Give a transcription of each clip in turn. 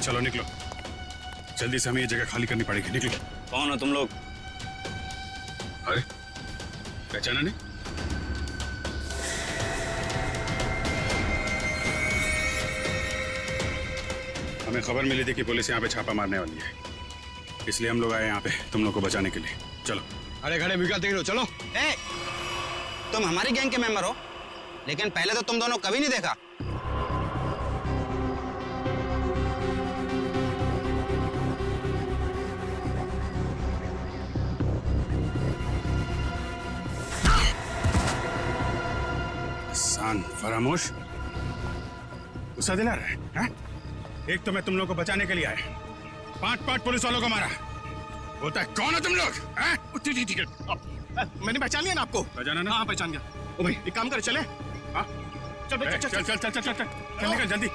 चलो निकलो, जल्दी से हमें ये जगह खाली करनी पड़ेगी। निकलो। कौन हो तुम लोग? अरे पहचाना नहीं? हमें खबर मिली थी कि पुलिस यहाँ पे छापा मारने वाली है, इसलिए हम लोग आए यहाँ पे तुम लोग को बचाने के लिए। चलो। अरे खड़े भी देख लो, चलो। ए, तुम हमारी गैंग के मेंबर हो, लेकिन पहले तो तुम दोनों कभी नहीं देखा। सान फरामोश, गुस्सा दिला रहा है, हाँ? एक तो मैं तुम लोग को बचाने के लिए आया, 5 पुलिस वालों को मारा। बोलता है कौन हो तुम लोग? ठीक है, मैंने पहचान लिया ना आपको। पहचाना ना? हाँ पहचान गया। ओ भाई एक काम कर, चले। हाँ चल भाई, चल चल चल चल चल चल निकल जल्दी।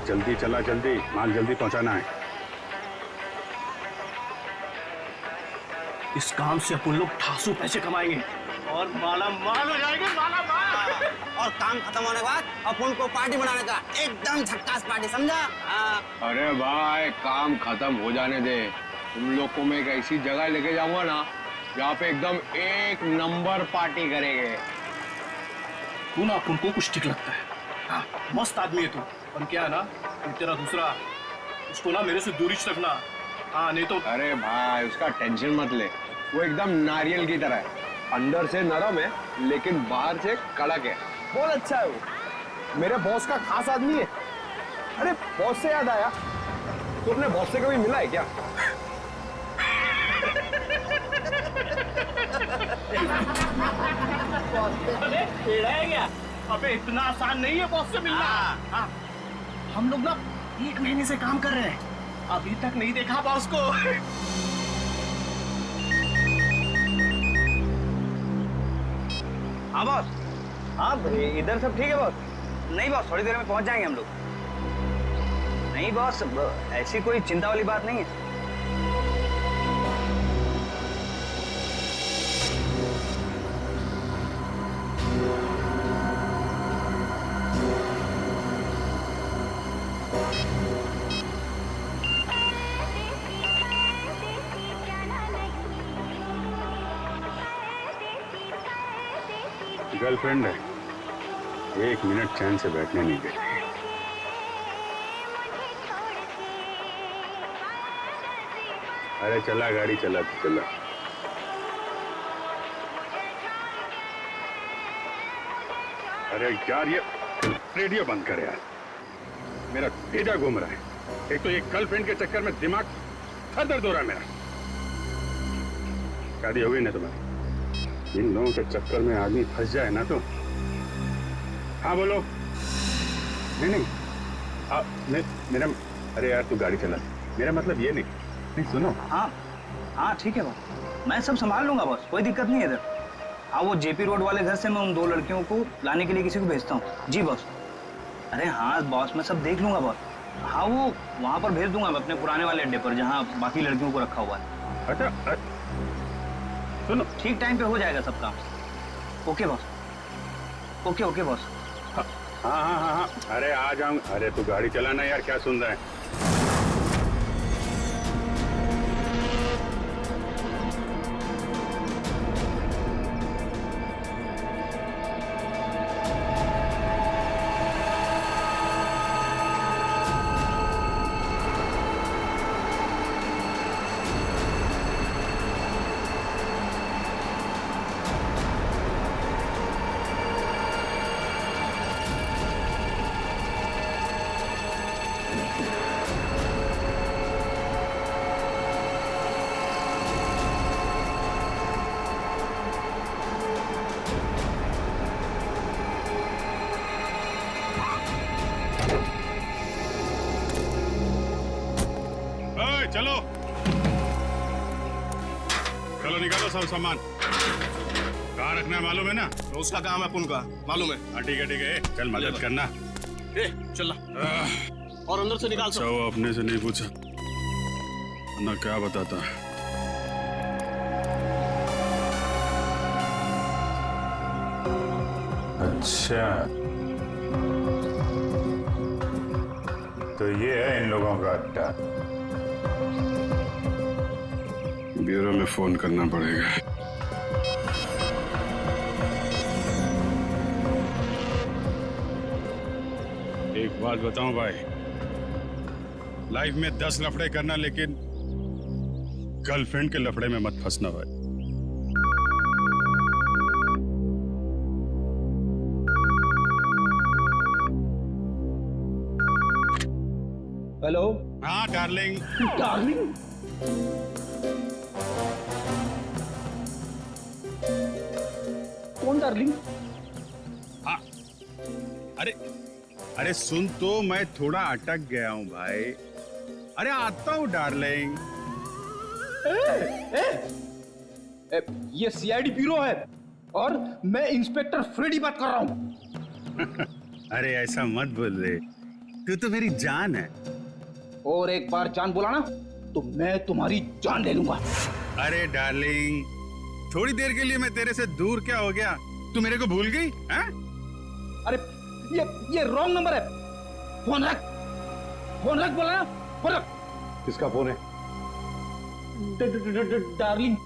जल्दी चला, जल्दी माल जल्दी पहुंचाना है। इस काम से अपन लोग ठासू पैसे कमाएंगे और माला माल हो जाएंगे, माला माल। और काम खत्म होने के बाद अपन को पार्टी बनाने का, एकदम झक्कास पार्टी, समझा? अरे भाई काम खत्म हो जाने दे, तुम लोग को मैं एक ऐसी जगह लेके जाऊंगा ना जहाँ पे एकदम 1 नंबर पार्टी करेंगे। तू ना अपन को कुछ ठीक लगता है। हाँ, मस्त आदमी है तू, पर क्या है ना, तेरा दूसरा, उसको ना मेरे से दूरी रखना। हाँ नहीं तो। अरे भाई उसका टेंशन मत ले, वो एकदम नारियल की तरह है, अंदर से नरम है लेकिन बाहर से कड़क है। बहुत अच्छा है वो, मेरे बॉस का खास आदमी है। अरे बॉस से याद आया, तू अपने बॉस से कभी मिला है क्या? अरे टेढ़ा है क्या? अबे इतना आसान नहीं है बॉस से मिलना। हाँ। हम लोग ना 1 महीने से काम कर रहे हैं, अभी तक नहीं देखा बॉस को। हाँ बॉस। हाँ इधर सब ठीक है बॉस? नहीं बॉस, थोड़ी देर में पहुंच जाएंगे हम लोग। नहीं बॉस, ऐसी कोई चिंता वाली बात नहीं है। गर्लफ्रेंड है, 1 मिनट चैन से बैठने नहीं देती। अरे चला गाड़ी, चला चला। अरे यार ये रेडियो बंद कर यार, मेरा भेजा घूम रहा है। एक तो ये गर्लफ्रेंड के चक्कर में दिमाग सर दर्द हो रहा है मेरा। शादी हो गई ना तुम्हारी? इन लोगों के चक्कर में आदमी फंस जाए ना तो। हाँ बोलो। नहीं नहीं मेरा, अरे यार तू गाड़ी चला, मेरा मतलब ये नहीं सुनो। हाँ हाँ ठीक है बॉस, मैं सब संभाल लूंगा बॉस, कोई दिक्कत नहीं है इधर। हाँ वो जेपी रोड वाले घर से मैं उन 2 लड़कियों को लाने के लिए किसी को भेजता हूँ। जी बॉस। अरे हाँ बॉस, मैं सब देख लूंगा बॉस। हाँ वो वहाँ पर भेज दूंगा मैं, अपने पुराने वाले अड्डे पर जहाँ बाकी लड़कियों को रखा हुआ है। अच्छा सुनो, ठीक टाइम पे हो जाएगा सब काम। Okay boss. Okay okay boss. हाँ हाँ हाँ हाँ, अरे आ जाऊँ। अरे तू गाड़ी चलाना यार, क्या सुन रहा है? चलो चलो निकालो सब सामान। कहाँ रखना है मालूम है ना? तो उसका काम है अपन का, मालूम है। हाँ ठीक है, चल मदद करना। ए चल और अंदर से निकाल अच्छा वो अपने से नहीं पूछा ना, क्या बताता। अच्छा, तो ये है इन लोगों का अड्डा। ब्यूरो में फोन करना पड़ेगा। एक बात बताऊं भाई, लाइफ में 10 लफड़े करना, लेकिन गर्लफ्रेंड के लफड़े में मत फंसना भाई। हेलो हाँ डार्लिंग। डार्लिंग, कौन डार्लिंग? हाँ अरे अरे सुन तो, मैं थोड़ा अटक गया हूँ भाई। अरे आता हूँ डार्लिंग। ये सीआईडी ब्यूरो है और मैं इंस्पेक्टर फ्रेडी बात कर रहा हूँ। अरे ऐसा मत बोल रे, तू तो मेरी जान है। और एक बार जान बोला ना तो मैं तुम्हारी जान ले लूंगा। अरे डार्लिंग, थोड़ी देर के लिए मैं तेरे से दूर क्या हो गया? तू मेरे को भूल गई हैं? अरे ये रॉन्ग नंबर है। फोन रख, फोन रख, बोला ना, फोन रख। किसका फोन है? डार्लिंग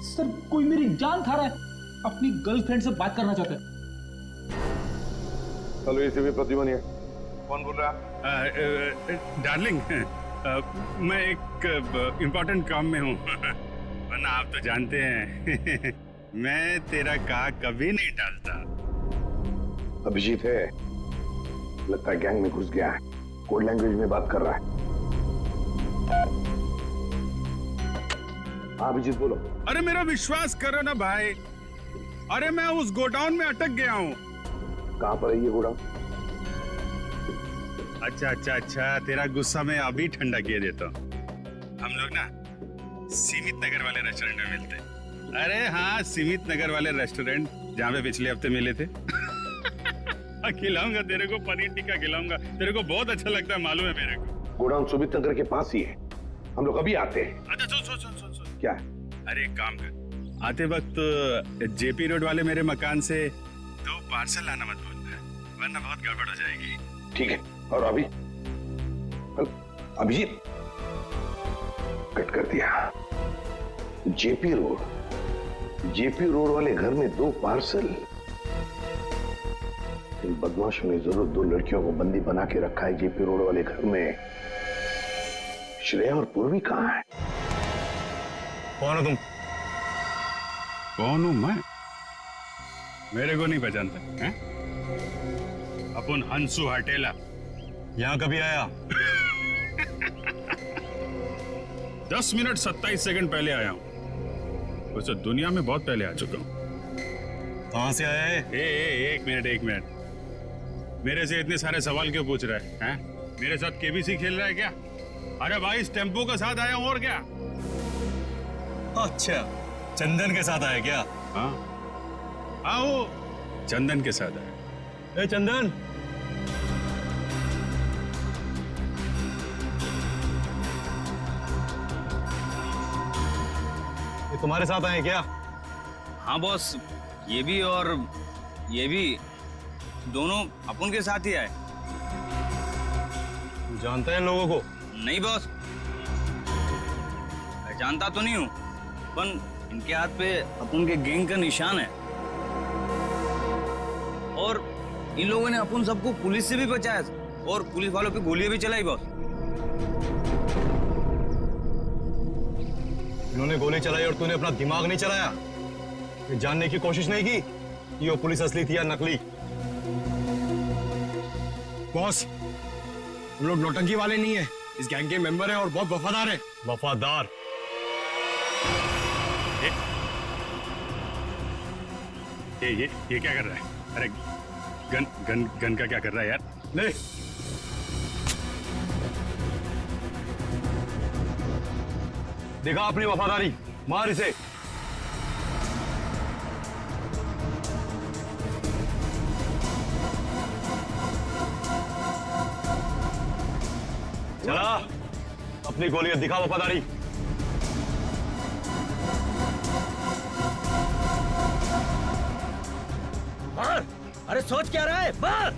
सर, कोई मेरी जान खा रहा है, अपनी गर्लफ्रेंड से बात करना चाहता है। हेलो, ये भी प्रतिमा नहीं है। कौन बोल रहा है? डार्लिंग, मैं एक इम्पोर्टेंट काम में हूँ। वरना आप तो जानते हैं मैं तेरा का कभी नहीं टालता। अभिजीत है, लगता है गैंग में घुस गया है, कोड लैंग्वेज में बात कर रहा है। हाँ अभिजीत बोलो। अरे मेरा विश्वास करो ना भाई, अरे मैं उस गोडाउन में अटक गया हूँ। कहाँ पर है ये गोडाउन? अच्छा, तेरा गुस्सा मैं अभी ठंडा किए देता हूँ। हम लोग ना सीमित नगर वाले रेस्टोरेंट में मिलते हैं। अरे हाँ, सीमित नगर वाले रेस्टोरेंट जहाँ पे पिछले हफ्ते मिले थे। खिलाऊंगा तेरे को, पनीर टिक्का खिलाऊंगा, तेरे को बहुत अच्छा लगता है, मालूम है मेरे को। गोडाउन सुमित नगर के पास ही है, हम लोग अभी आते हैं। अच्छा सुन। क्या है? अरे एक काम कर, आते वक्त जेपी रोड वाले मेरे मकान से 2 पार्सल लाना मत भूलना, वरना बहुत गड़बड़ हो जाएगी। ठीक है। और अभी अभिजीत कट कर दिया। जेपी रोड वाले घर में 2 पार्सल। इन बदमाशों ने जरूर 2 लड़कियों को बंदी बना के रखा है जेपी रोड वाले घर में। श्रेया और पूर्वी कहाँ है? कौन हो तुम? कौन हूं मैं? मेरे को नहीं पहचानता हैं? अपन हंसू हटेला। यहाँ कभी आया? 10 मिनट 27 सेकंड पहले आया हूं। वैसे दुनिया में बहुत पहले आ चुका हूं। कहाँ से आया है? एक मिनट। मेरे से इतने सारे सवाल क्यों पूछ रहा है? हैं? मेरे साथ केबीसी खेल रहा है क्या? अरे भाई, इस टेम्पो के साथ आया हूं, और क्या? अच्छा, चंदन के साथ आया क्या? हाँ, वो चंदन के साथ आया। ए चंदन, ये तुम्हारे साथ आए क्या? हाँ बॉस, ये भी और ये भी, दोनों अपन के साथ ही आए। तुम जानते हैं इन लोगों को? नहीं बॉस, मैं जानता तो नहीं हूँ, पर इनके हाथ पे अपन के गैंग का निशान है। और इन लोगों ने अपन सबको पुलिस से भी बचाया और पुलिस वालों पे गोलियां भी चलाई बॉस। इन्होंने गोली चलाई और तूने अपना दिमाग नहीं चलाया? ये जानने की कोशिश नहीं की कि वो पुलिस असली थी या नकली? बॉस, हम लोग नौटंकी वाले नहीं है, इस गैंग के मेंबर हैं और बहुत वफादार हैं। वफादार? ये क्या कर रहा है? अरे गन का क्या कर रहा है यार? नहीं, दिखा अपनी वफादारी, मार इसे। चला, अपनी गोलियां दिखा वफादारी। मार। अरे सोच क्या रहा है, मार।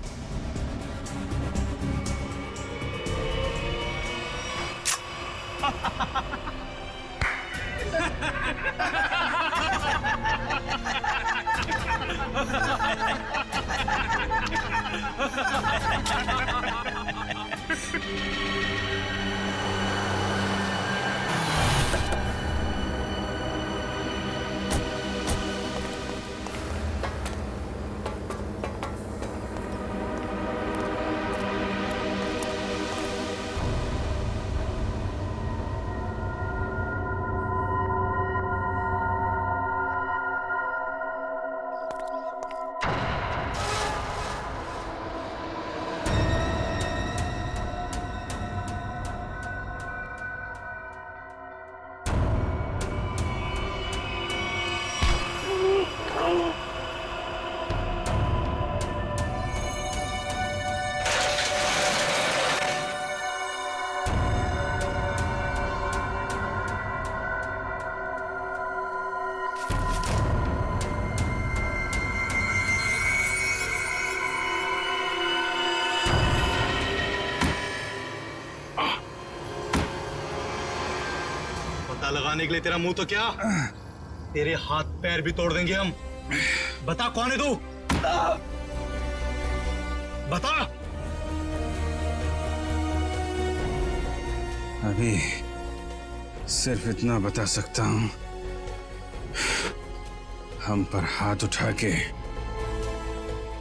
पता लगाने के लिए तेरा मुंह तो क्या, तेरे हाथ पैर भी तोड़ देंगे हम। बता कौन है तू, बता। अभी सिर्फ इतना बता सकता हूं, हम पर हाथ उठा के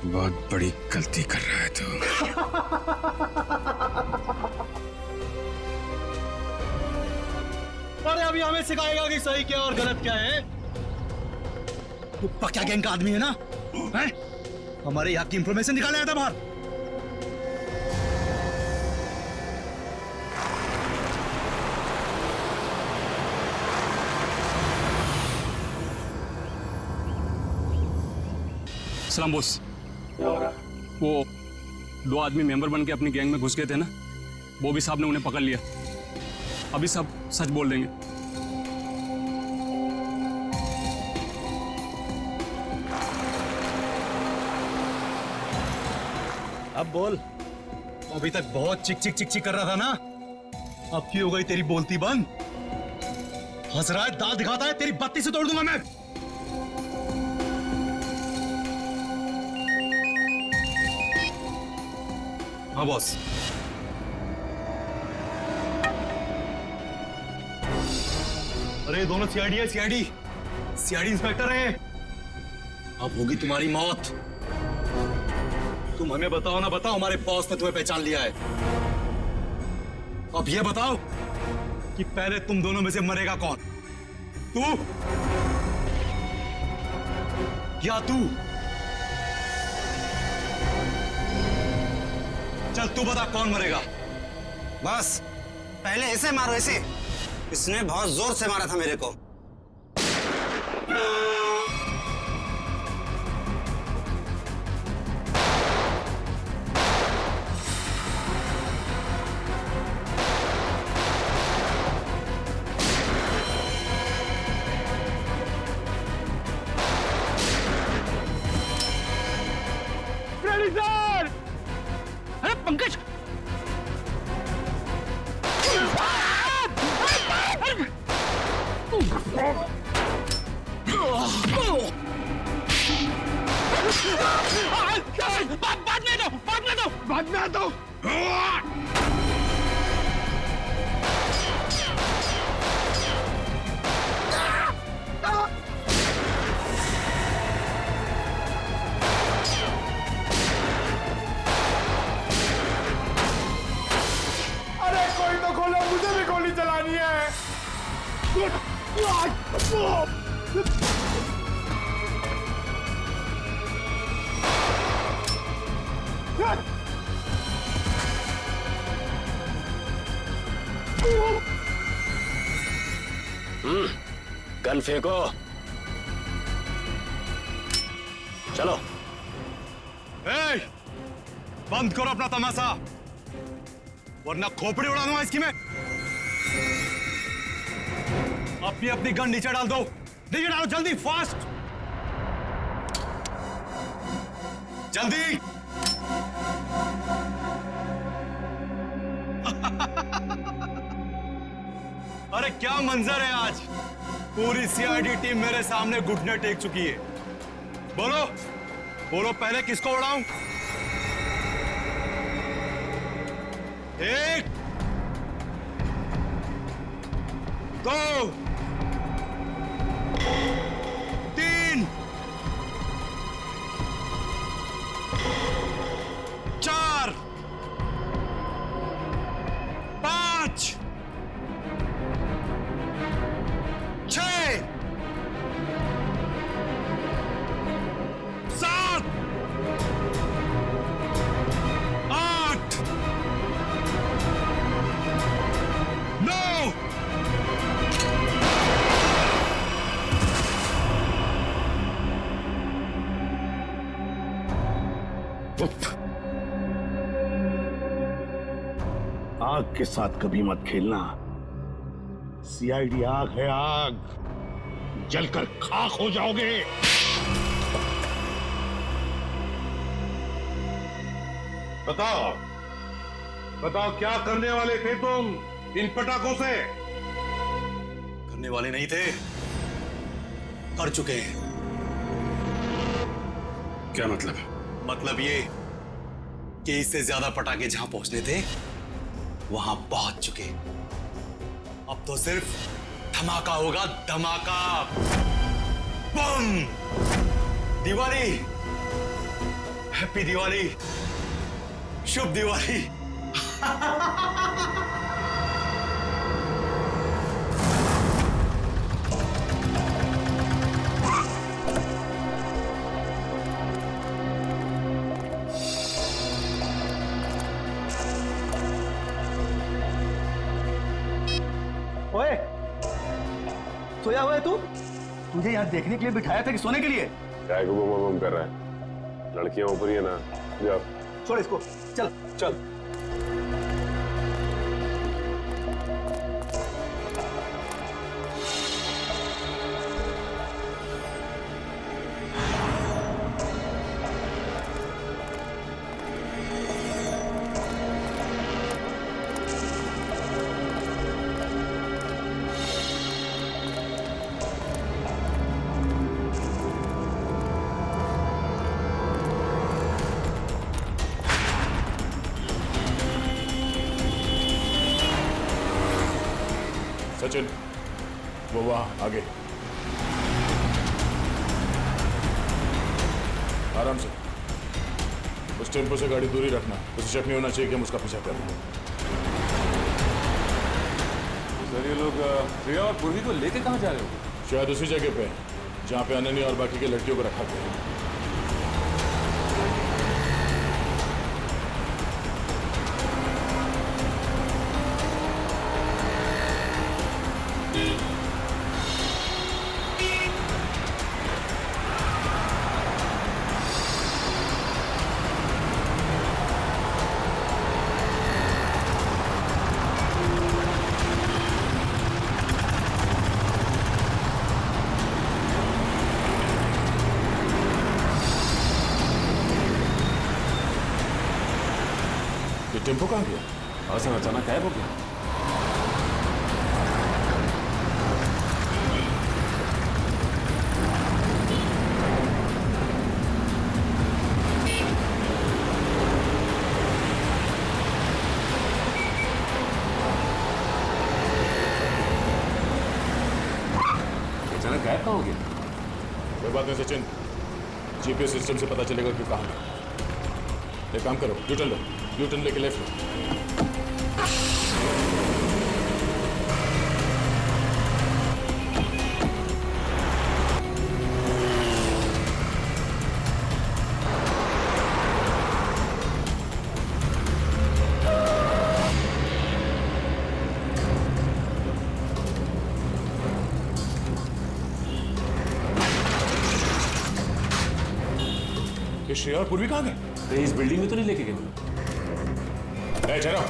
बहुत बड़ी गलती कर रहा है तू। अरे अभी हमें सिखाएगा कि सही क्या और गलत क्या है। तू पक्का गैंग का आदमी है ना, हैं? हमारे यहाँ की इंफॉर्मेशन निकाले आया था बाहर। सलाम बॉस। वो 2 आदमी मेंबर बन के अपनी गैंग में घुस गए थे ना, वो भी साहब ने उन्हें पकड़ लिया। अभी सब सच बोल देंगे। अब बोल। अभी तक बहुत चिक चिक चिक चिक कर रहा था ना, अब की हो गई तेरी बोलती बंद? हंस रहा है, दाल दिखाता है, तेरी बत्ती से तोड़ दूंगा मैं। हाँ बॉस। अरे दोनों सीआईडी है, सीआईडी इंस्पेक्टर है। अब होगी तुम्हारी मौत। तुम हमें बताओ ना बताओ, हमारे बॉस ने तुम्हें पहचान लिया है। अब ये बताओ कि पहले तुम दोनों में से मरेगा कौन, तू या तू? चल तू बता कौन मरेगा। बस पहले ऐसे मारो, ऐसे। इसने बहुत जोर से मारा था मेरे को। अरे पंकज, बाद में दो। अरे कोई तो खोलो, मुझे भी गोली चलानी है। गन फेंको। चलो। बंद करो अपना तमाशा, वरना खोपड़ी उड़ा दूंगा इसकी मैं। अपनी अपनी गन नीचे डाल दो, नीचे डालो जल्दी, फास्ट, जल्दी। अरे क्या मंजर है आज, पूरी सीआईडी टीम मेरे सामने घुटने टेक चुकी है। बोलो बोलो, पहले किसको उड़ाऊं? एक, दो, तीन, चार, पांच, छह, सात, आठ, नौ, आग के साथ कभी मत खेलना। सीआईडी आग है, आग, जलकर खाक हो जाओगे। बताओ बताओ, क्या करने वाले थे तुम इन पटाखों से? करने वाले नहीं थे, कर चुके हैं। क्या मतलब? मतलब ये कि इससे ज्यादा पटाखे जहां पहुंचने थे वहां पहुंच चुके। अब तो सिर्फ धमाका होगा, धमाका, बम। दिवाली, हैप्पी दिवाली, शुभ दिवाली। ओए, सोया हुआ है तू? तुझे यहाँ देखने के लिए बिठाया था कि सोने के लिए? क्या गुम कर रहा है? लड़कियां ऊपर ही है ना, जाओ। छोड़ इसको, चल चल। सचिन, वो वहां आगे। आराम से। उस टेम्पो से गाड़ी दूरी रखना, उसे शक नहीं होना चाहिए कि हम उसका पीछा कर रहे हैं। सर ये लोग प्रिया और पूर्वी को लेके कहाँ जा रहे हो? शायद उसी जगह पे जहां पे अनन्या और बाकी के लड़कियों को रखा गया है। टेम्पो कहाँ गया? हाँ सर, अचानक गायब हो गया। अचानक गायब कहाँ हो गया? कोई बात नहीं सचिन, जीपीएस सिस्टम से पता चलेगा कि कहाँ है। एक काम करो, यूटर्न लो, यूटर्न लेके लेफ्ट लो। ये श्रेया और पूर्वी कहाँ गए? कहीं इस बिल्डिंग में तो नहीं लेके गए? चलो,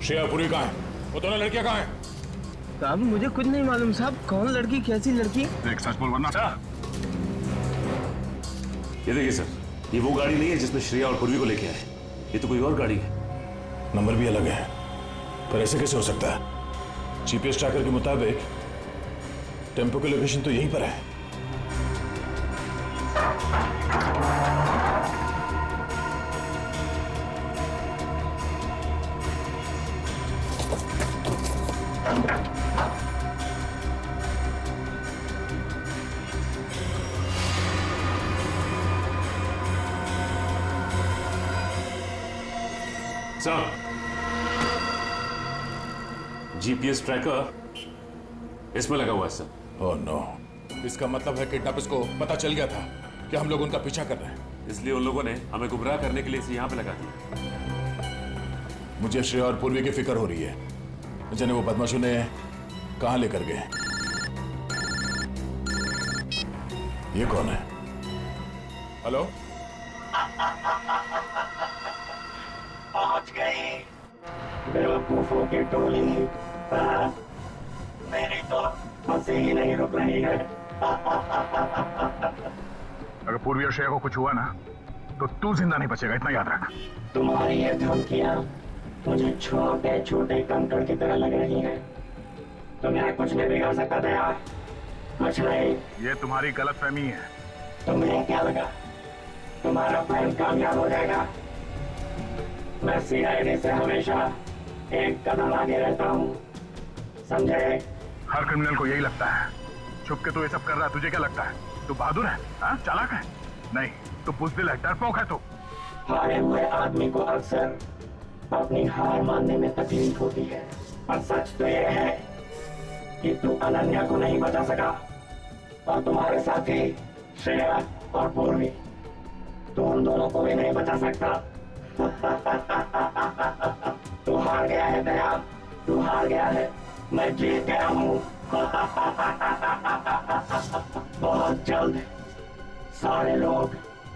श्रेया और पूर्वी कहाँ है? वो दोनों लड़कियां कहाँ हैं? साहब मुझे कुछ नहीं मालूम साहब, कौन लड़की कैसी लड़की? देख सच बोल वरना ये देखिए सर, ये वो गाड़ी नहीं है जिसमें श्रेया और पूर्वी को लेके आए। ये तो कोई और गाड़ी है। नंबर भी अलग है, पर ऐसे कैसे हो सकता है? जीपीएस ट्रैकर के मुताबिक टेम्पो की लोकेशन तो यहीं पर है। सर, जीपीएस ट्रैकर इसमें लगा हुआ है सर। ओह नो, इसका मतलब है किडनैपर्स को पता चल गया था कि हम लोग उनका पीछा कर रहे हैं, इसलिए उन लोगों ने हमें गुमराह करने के लिए इसे यहाँ पे लगा दिया। मुझे श्रेया और पूर्वी की फिक्र हो रही है। जाने वो बदमाशों ने कहाँ लेकर गए। ये कौन है? हेलो, पहुंच गई बेवकूफों की टोली। मेरी तो हंसी ही नहीं रुक रही है। अगर पूर्वी और श्रेया को कुछ हुआ ना तो तू जिंदा नहीं बचेगा, इतना याद रख। तुम्हारी ये धमकियां मुझे छोटे छोटे कंकड़ की तरह लग रही हैं। तुम्हें कुछ नहीं बिगाड़ सकता था यार, कुछ नहीं। ये तुम्हारी गलतफहमी है। तुम्हें क्या लगा तुम्हारा प्लान कामयाब हो जाएगा? मैं सीआईडी से हमेशा एक कदम आगे रहता हूँ, समझे? हर क्रिमिनल को यही लगता है। छुप के तू ये सब कर रहा है, तुझे क्या लगता है? तू बहादुर है, हाँ? चालाक है? नहीं, तू बुज़दिल है, डरपोक है तू। हारे हुए आदमी को अक्सर अपनी हार मानने में तकलीफ होती है, और सच तो ये है कि तू अनन्या को नहीं बचा सका, और तुम्हारे साथी श्रेया और पूर्वी, तू उन दोनों को भी नहीं बचा सकता। तू हार गया है दया, तू हार गया है, मैं जीत गया हूँ। बहुत जल्द सारे लोग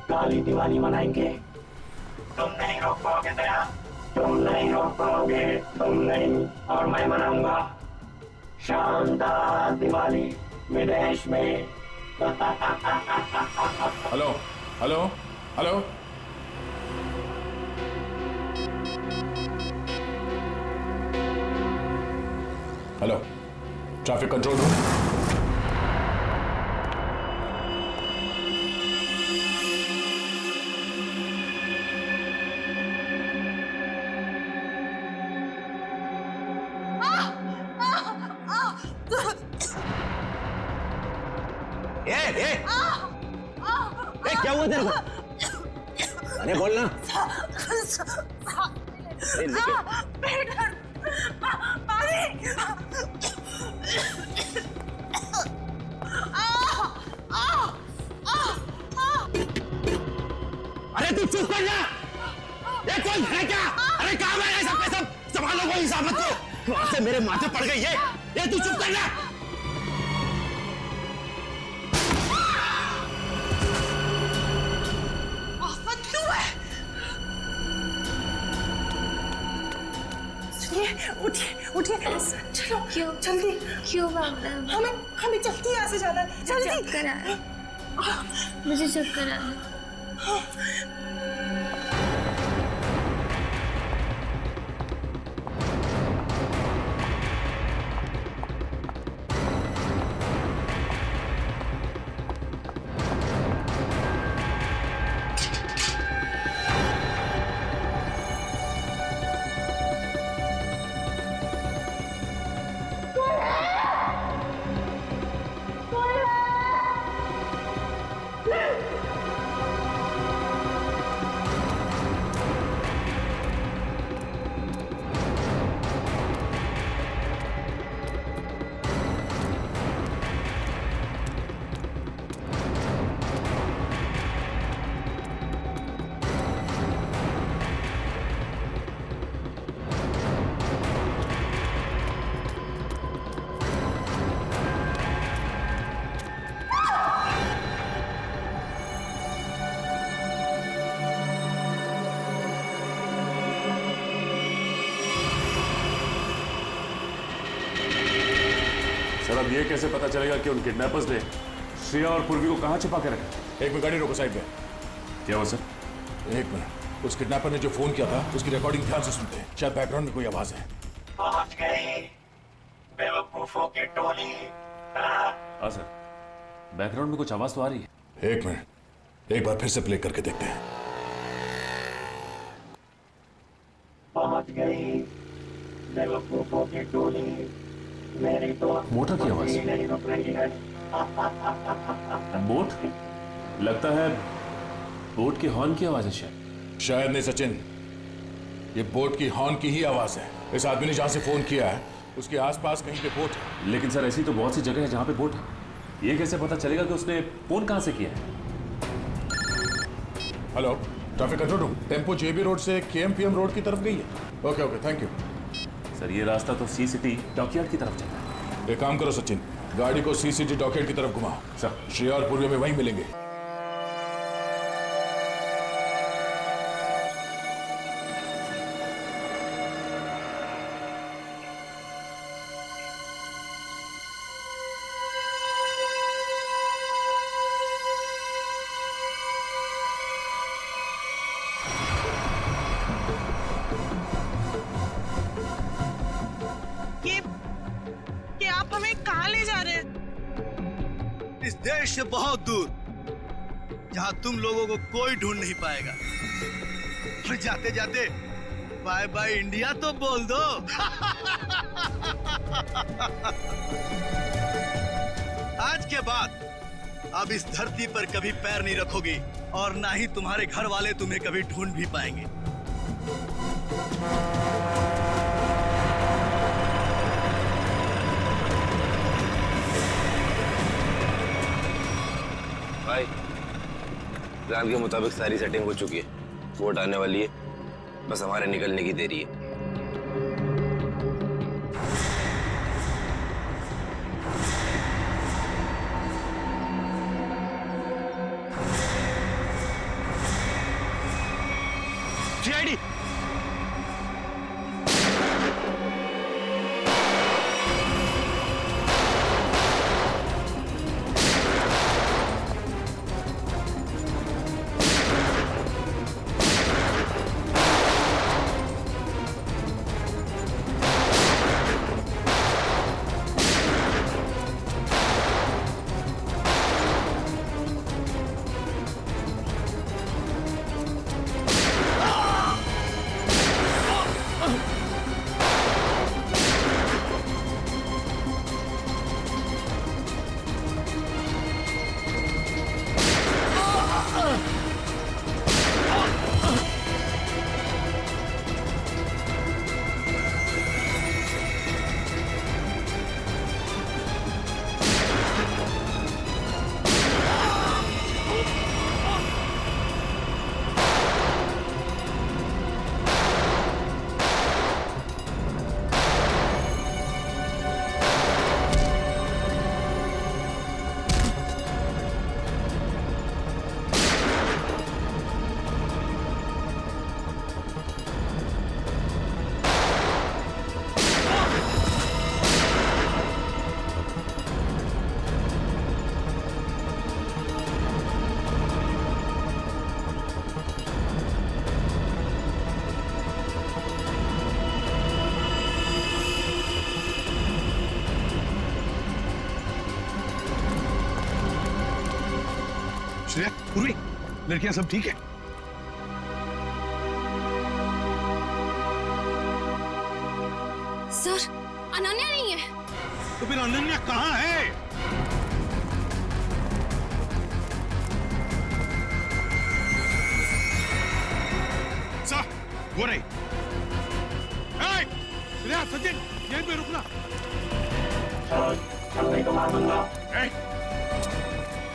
काली दिवाली मनाएंगे। तुम नहीं रोक पाओगे दया, तुम नहीं रोक पाओगे, तुम नहीं, और मैं मनाऊंगा शानदार दिवाली विदेश में। Hello, hello, hello. Hello, traffic control room. क्या हुआ तेरे को? अरे बोलना। अरे तू चुप कर जा। ये कौन है क्या? अरे कहाँ गए हैं सब के सब? संभालो कोई हिसाब को। वहां से मेरे माथे पड़ गई है। ये तू चुप कर जा। उठिए उठिए, चलो क्यों जल्दी। क्यों भागना है? हमें जल्दी यहाँ से जाना है, जल्दी। चक्कर आ रहा है, मुझे चक्कर आ रहा है। अब ये कैसे पता चलेगा कि उन किडनैपर्स ने श्रेया और पूर्वी को कहाँ छिपा के रखा? एक मिनट गाड़ी रोको साइड में। क्या हुआ सर? एक मिनट, उस किडनैपर ने जो फोन किया था उसकी रिकॉर्डिंग ध्यान से सुनते हैं, शायद बैकग्राउंड में कोई आवाज है। पहुंच गई बेवकूफों की टोली। हाँ सर, बैकग्राउंड में कुछ आवाज तो आ रही है। एक मिनट, एक बार फिर से प्ले करके देखते हैं। पहुंच गई बेवकूफों की टोली, मेरी तो मोटर की आवाज नहीं रुक रही है। बोट? लगता है बोट के हॉर्न की आवाज है। शायद नहीं सचिन, ये बोट की हॉर्न की ही आवाज है। इस आदमी ने जहां से फोन किया है उसके आसपास कहीं पे बोट है। लेकिन सर ऐसी तो बहुत सी जगह है जहाँ पे बोट है, ये कैसे पता चलेगा कि उसने फोन कहाँ से किया है? Hello, traffic control room, tempo JB road से केएमपीएम रोड की तरफ गई है। Okay okay, thank you sir. ये रास्ता तो सी सिटी डॉकयार्ड की तरफ जाता है। एक काम करो सचिन, गाड़ी को सी सिटी डॉकयार्ड की तरफ घुमाओ। सर, श्रेया और पूर्वी में वहीं मिलेंगे। ये आप हमें कहाँ ले जा रहे हैं? इस देश से बहुत दूर, जहां तुम लोगों को कोई ढूंढ नहीं पाएगा। और जाते जाते बाय बाय इंडिया तो बोल दो। आज के बाद अब इस धरती पर कभी पैर नहीं रखोगी और ना ही तुम्हारे घर वाले तुम्हें कभी ढूंढ भी पाएंगे। भाई, प्लान के मुताबिक सारी सेटिंग हो चुकी है। वोट आने वाली है, बस हमारे निकलने की देरी है। सीआईडी श्रेया, पूर्वी, लड़कियां सब ठीक है? सर, अनन्या नहीं है। तो फिर अनन्या कहाँ है? सर, वो रही। श्रेया, सचिन, यहीं पे रुकना। नहीं तो मार दूंगा।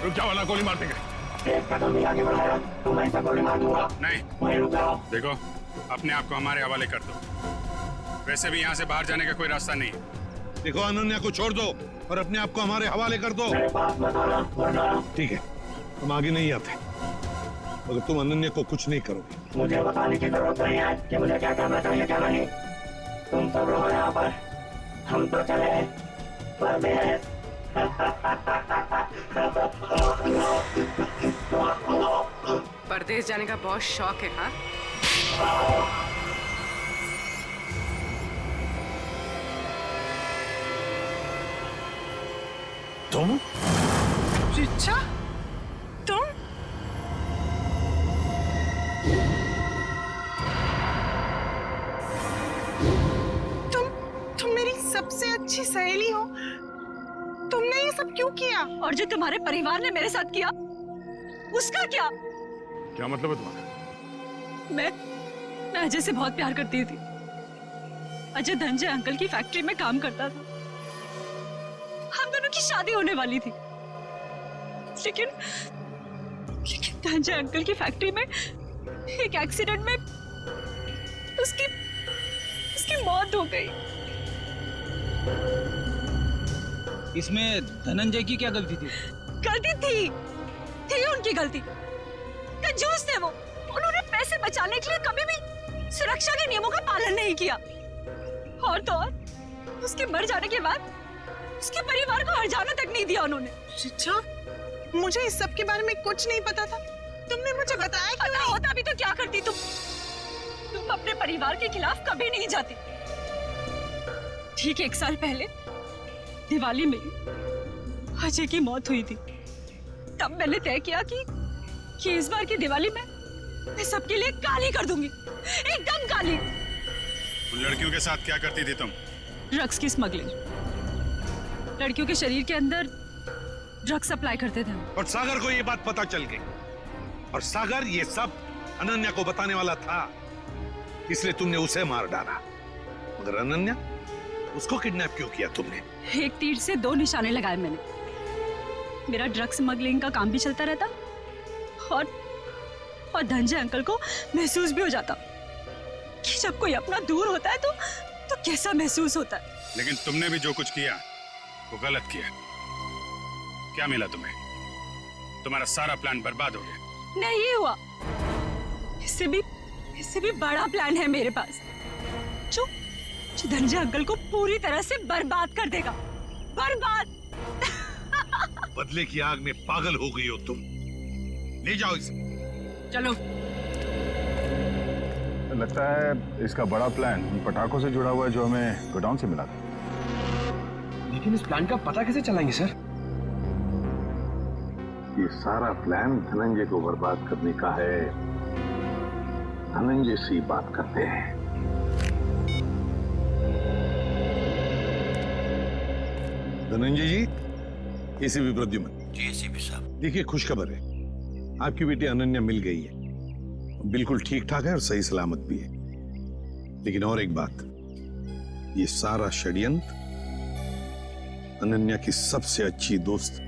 रुक जाओ, वरना गोली मार देंगे। एक कदम भी आगे बढ़ाया तो मैं इसे गोली मार दूंगा। नहीं, वहीं रुक जाओ। देखो, अपने आप को हमारे हवाले कर दो। वैसे भी यहाँ से बाहर जाने का कोई रास्ता नहीं है। देखो, अनन्या को छोड़ दो और अपने आप को हमारे हवाले कर दो। मेरे पास मत आना, वरना ठीक है, हम आगे नहीं आते मगर तुम अनन्या को कुछ नहीं करोगे। मुझे बताने की जरूरत नहीं है कि मुझे क्या करना चाहिए क्या नहीं। तुम सब रहो यहाँ पर, हम तो चले परदेश। परदेश जाने का बहुत शौक है, हाँ? तुम? रिचा, तुम? तुम मेरी सबसे अच्छी सहेली हो। तुमने ये सब क्यों किया? और जो तुम्हारे परिवार ने मेरे साथ किया, उसका क्या? क्या मतलब है तुम्हारा? मैं अजय से बहुत प्यार करती थी। अजय धनंजय अंकल की फैक्ट्री में काम करता था। हम दोनों की शादी होने वाली थी, लेकिन धनंजय अंकल की फैक्ट्री में एक एक्सीडेंट में उसकी मौत हो गई। इसमें धनंजय की क्या गलती थी? गलती थी उनकी गलती। कंजूस थे वो। उन्होंने पैसे बचाने के लिए कभी भी सुरक्षा के नियमों का पालन नहीं किया। और तो और उसके मर जाने के बाद उसके परिवार को हर्जाना तक नहीं दिया उन्होंने। रिचा, मुझे इस सब के बारे में कुछ नहीं पता था। तुमने मुझे बताया क्यों पता नहीं? होता भी तो क्या करती तुम? तुम अपने परिवार के खिलाफ कभी नहीं जाती। ठीक 1 साल पहले दिवाली में अजय की मौत हुई थी। तब मैंने तय किया कि इस बार की दिवाली में मैं सबके लिए काली कर दूंगी, एकदम काली। उन लड़कियों के साथ क्या करती थी तुम? ड्रग्स की स्मगलिंग। लड़कियों के शरीर के अंदर ड्रग्स सप्लाई करते थे। और सागर को ये बात पता चल गई, और सागर ये सब अनन्या को बताने वाला था, इसलिए तुमने उसे मार डाला। मगर अनन्या, उसको किडनैप क्यों किया तुमने? एक तीर से 2 निशाने लगाए मैंने। मेरा ड्रग्स स्मगलिंग का काम भी चलता रहता और धनंजय अंकल को महसूस भी हो जाता कि जब कोई अपना दूर होता है तो कैसा महसूस होता है। लेकिन तुमने भी जो कुछ किया वो गलत किया। क्या मिला तुम्हें? तुम्हारा सारा प्लान बर्बाद हो गया। नहीं हुआ, इससे भी बड़ा प्लान है मेरे पास, जो धनंजय अंकल को पूरी तरह से बर्बाद कर देगा। बर्बाद। बदले की आग में पागल हो गई हो तुम। ले जाओ इसे। चलो। लगता है इसका बड़ा प्लान उन पटाखों से जुड़ा हुआ है जो हमें गोडाउन से मिला था। लेकिन इस प्लान का पता कैसे चलाएंगे सर? ये सारा प्लान धनंजय को बर्बाद करने का है। धनंजय से बात करते हैं। धनंजय जी, एसीपी प्रद्युमन। जी एसीपी साहब। देखिए, खुशखबर है, आपकी बेटी अनन्या मिल गई है। बिल्कुल ठीक ठाक है और सही सलामत भी है। लेकिन और एक बात, ये सारा षड्यंत्र अनन्या की सबसे अच्छी दोस्त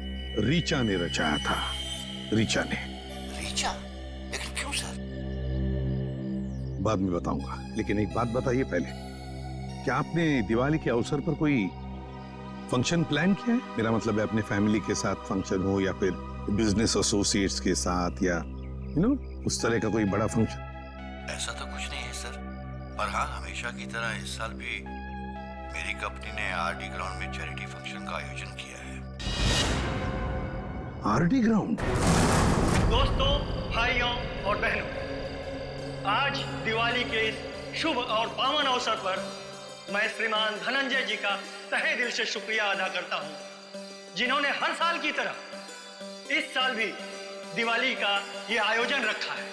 रीचा ने रचाया था। रीचा ने। रीचा? लेकिन क्यों सर? बाद में बताऊंगा, लेकिन एक बात बताइए पहले, क्या आपने दिवाली के अवसर पर कोई फंक्शन प्लान किया है? मेरा मतलब है अपने फैमिली के साथ फंक्शन हो या फिर बिजनेस एसोसिएट्स के साथ, या उस तरह का कोई बड़ा फंक्शन। ऐसा तो कुछ नहीं है सर, पर हाँ, हमेशा की तरह इस साल भी मेरी कंपनी ने आरडी ग्राउंड में चैरिटी फंक्शन का आयोजन किया है। RD ground? दोस्तों, भाइयों और बहनों, आज दिवाली के इस शुभ और पावन अवसर पर मैं श्रीमान धनंजय जी का तहे दिल से शुक्रिया अदा करता हूं, जिन्होंने हर साल की तरह इस साल भी दिवाली का ये आयोजन रखा है।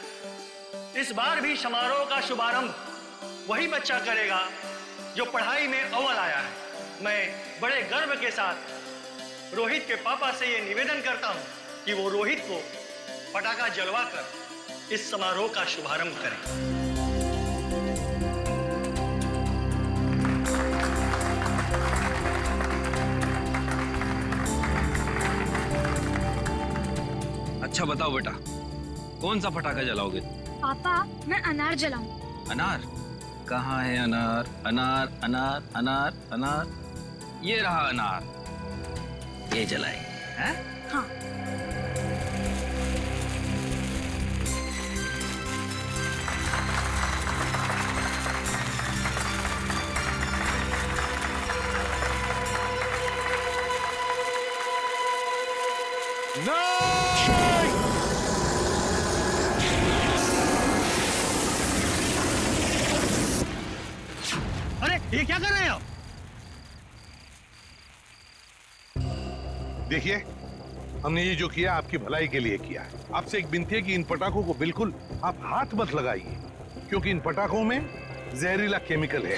इस बार भी समारोह का शुभारंभ वही बच्चा करेगा जो पढ़ाई में अव्वल आया है। मैं बड़े गर्व के साथ रोहित के पापा से ये निवेदन करता हूं कि वो रोहित को पटाखा जलवाकर इस समारोह का शुभारंभ करें। अच्छा बताओ बेटा, कौन सा पटाखा जलाओगे? पापा, मैं अनार जलाऊं। अनार? कहाँ है अनार? अनार अनार अनार अनार, ये रहा अनार, ये जलाएंगे। हैं? हाँ। अरे ये क्या कर रहे हो? देखिए, हमने ये जो किया आपकी भलाई के लिए किया है। आपसे एक विनती है कि इन पटाखों को बिल्कुल आप हाथ मत लगाइए, क्योंकि इन पटाखों में जहरीला केमिकल है।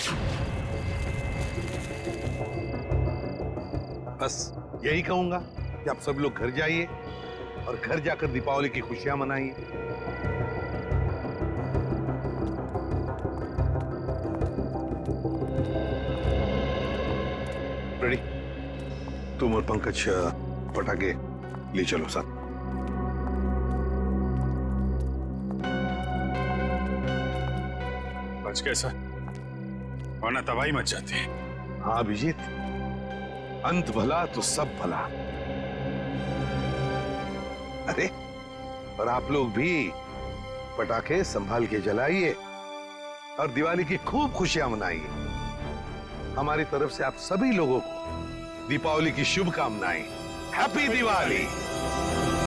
बस यही कहूंगा कि आप सब लोग घर जाइए और घर जाकर दीपावली की खुशियां मनाइए। रेडी? तुम और पंकज पटाखे ले चलो साथ। बच गए सर, वरना तबाही मच जाती है। हाँ अभिजीत, अंत भला तो सब भला। अरे और आप लोग भी पटाखे संभाल के जलाइए और दिवाली की खूब खुशियां मनाइए। हमारी तरफ से आप सभी लोगों को दीपावली की शुभकामनाएं। हैप्पी दिवाली।